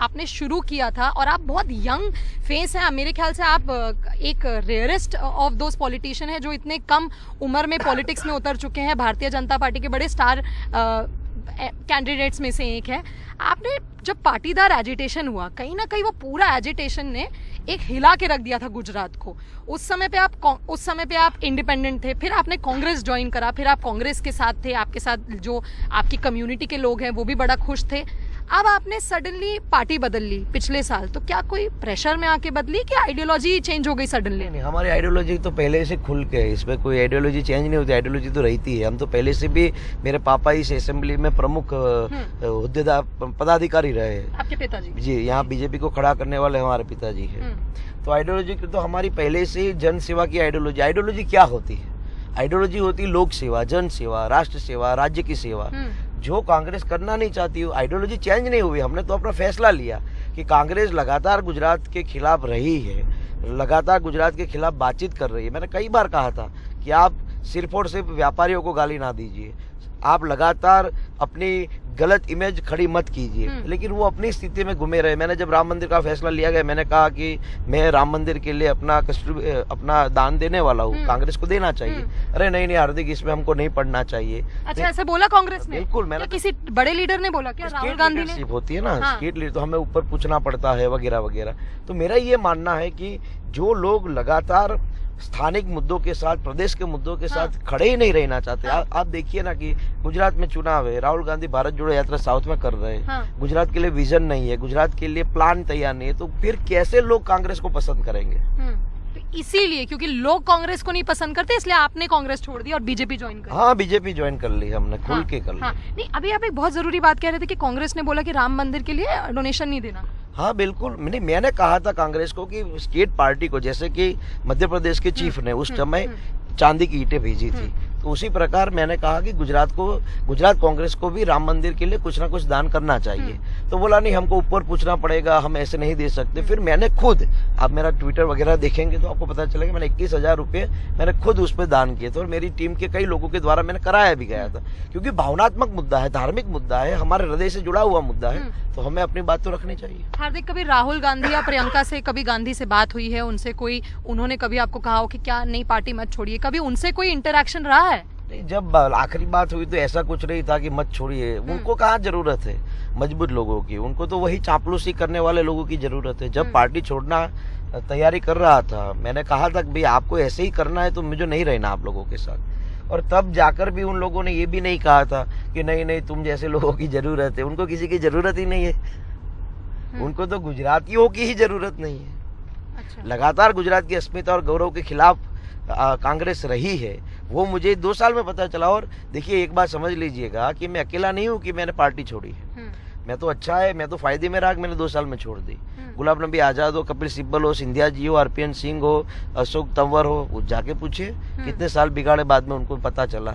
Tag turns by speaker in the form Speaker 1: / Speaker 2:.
Speaker 1: आपने शुरू किया था और आप बहुत यंग फेस हैं, मेरे ख्याल से आप एक रेयरेस्ट ऑफ दोज पॉलिटिशियन हैं जो इतने कम उम्र में पॉलिटिक्स में उतर चुके हैं, भारतीय जनता पार्टी के बड़े स्टार कैंडिडेट्स में से एक है। आपने जब पाटीदार एजिटेशन हुआ, कहीं ना कहीं वो पूरा एजिटेशन ने एक हिला के रख दिया था गुजरात को। उस समय पे आप इंडिपेंडेंट थे, फिर आपने कांग्रेस ज्वाइन करा, फिर आप कांग्रेस के साथ थे, आपके साथ जो आपकी कम्युनिटी के लोग हैं वो भी बड़ा खुश थे। अब आपने सडनली पार्टी बदल ली पिछले साल, तो क्या कोई प्रेशर में आके बदली कि आइडियोलॉजी चेंज हो गई सडनली?
Speaker 2: नहीं, हमारी आइडियोलॉजी तो पहले से खुल के है, इसमें कोई आइडियोलॉजी चेंज नहीं होती, आइडियोलॉजी तो रहती है। हम तो पहले से भी, मेरे पापा इस असेंबली में प्रमुख हुद्देदार पदाधिकारी रहे हैं।
Speaker 1: आपके पिताजी
Speaker 2: जी, यहाँ बीजेपी को खड़ा करने वाले हमारे पिताजी है। तो आइडियोलॉजी तो हमारी पहले से जन सेवा की आइडियोलॉजी। आइडियोलॉजी क्या होती है? आइडियोलॉजी होती है लोक सेवा, जन सेवा, राष्ट्र सेवा, राज्य की सेवा। जो कांग्रेस करना नहीं चाहती, आइडियोलॉजी चेंज नहीं हुई। हमने तो अपना फैसला लिया कि कांग्रेस लगातार गुजरात के खिलाफ रही है, लगातार गुजरात के खिलाफ बातचीत कर रही है। मैंने कई बार कहा था कि आप सिर्फ और सिर्फ व्यापारियों को गाली ना दीजिए, आप लगातार अपनी गलत इमेज खड़ी मत कीजिए, लेकिन वो अपनी स्थिति में घूमे रहे। मैंने जब राम मंदिर का फैसला लिया गया, मैंने कहा कि मैं राम मंदिर के लिए अपना दान देने वाला हूँ, कांग्रेस को देना चाहिए। अरे नहीं हार्दिक, इसमें हमको नहीं पढ़ना चाहिए।
Speaker 1: अच्छा, ऐसे बोला कांग्रेस ने?
Speaker 2: बिल्कुल। मैंने
Speaker 1: किसी बड़े लीडर ने बोला क्या? राहुल गांधी ने?
Speaker 2: होती है ना स्टेट लीडर, तो हमें ऊपर पूछना पड़ता है वगैरह वगैरह। तो मेरा ये मानना है कि जो लोग लगातार स्थानिक मुद्दों के साथ, प्रदेश के मुद्दों के साथ खड़े ही नहीं रहना चाहते। आप देखिए ना कि गुजरात में चुनाव है, राहुल गांधी भारत जोड़ो यात्रा साउथ में कर रहे हैं। गुजरात के लिए विजन नहीं है, गुजरात के लिए प्लान तैयार नहीं है, तो फिर कैसे लोग कांग्रेस को पसंद करेंगे?
Speaker 1: इसीलिए क्योंकि लोग कांग्रेस को नहीं पसंद करते, इसलिए आपने कांग्रेस छोड़ दी और बीजेपी ज्वाइन कर ली।
Speaker 2: हाँ, बीजेपी ज्वाइन कर ली हमने, खुल के कर ली।
Speaker 1: नहीं, अभी आप एक बहुत जरूरी बात कह रहे थे कि कांग्रेस ने बोला कि राम मंदिर के लिए डोनेशन नहीं देना।
Speaker 2: हाँ बिल्कुल, मैंने कहा था कांग्रेस को कि स्टेट पार्टी को, जैसे कि मध्य प्रदेश के चीफ ने उस समय चांदी की ईंटें भेजी थी, तो उसी प्रकार मैंने कहा कि गुजरात कांग्रेस को भी राम मंदिर के लिए कुछ ना कुछ दान करना चाहिए। तो बोला नहीं, हमको ऊपर पूछना पड़ेगा, हम ऐसे नहीं दे सकते। फिर मैंने खुद, आप मेरा ट्विटर वगैरह देखेंगे तो आपको पता चलेगा, मैंने 21,000 रुपये मैंने खुद उस पर दान किए थे और मेरी टीम के कई लोगों के द्वारा मैंने कराया भी गया था, क्योंकि भावनात्मक मुद्दा है, धार्मिक मुद्दा है, हमारे हृदय से जुड़ा हुआ मुद्दा है, तो हमें अपनी बात तो रखनी चाहिए।
Speaker 1: हार्दिक, कभी राहुल गांधी या प्रियंका से, कभी गांधी से बात हुई है उनसे? उन्होंने कभी आपको कहा हो कि क्या नई पार्टी मत छोड़िए? कभी उनसे कोई इंटरेक्शन रहा है?
Speaker 2: जब आखिरी बात हुई तो ऐसा कुछ नहीं था कि मत छोड़िए। उनको कहाँ जरूरत है मजबूत लोगों की, उनको तो वही चापलूसी करने वाले लोगों की जरूरत है। जब पार्टी छोड़ना तैयारी कर रहा था, मैंने कहा था कि भाई आपको ऐसे ही करना है तो मुझे नहीं रहना आप लोगों के साथ। और तब जाकर भी उन लोगों ने ये भी नहीं कहा था कि नहीं तुम जैसे लोगों की जरूरत है। उनको किसी की जरूरत ही नहीं है, उनको तो गुजरातियों की ही जरूरत नहीं है।
Speaker 1: अच्छा।
Speaker 2: लगातार गुजरात की अस्मिता और गौरव के खिलाफ कांग्रेस रही है, वो मुझे 2 साल में पता चला। और देखिए, एक बात समझ लीजिएगा कि मैं अकेला नहीं हूँ कि मैंने पार्टी छोड़ी है। मैं तो अच्छा है, मैं तो फायदे में रहा कि मैंने 2 साल में छोड़ दी। गुलाब नबी आजाद हो, कपिल सिब्बल हो, सिंधिया जी हो, RPN सिंह हो, अशोक तंवर हो, वो जाके पूछिए कितने साल बिगाड़े बाद में उनको पता चला।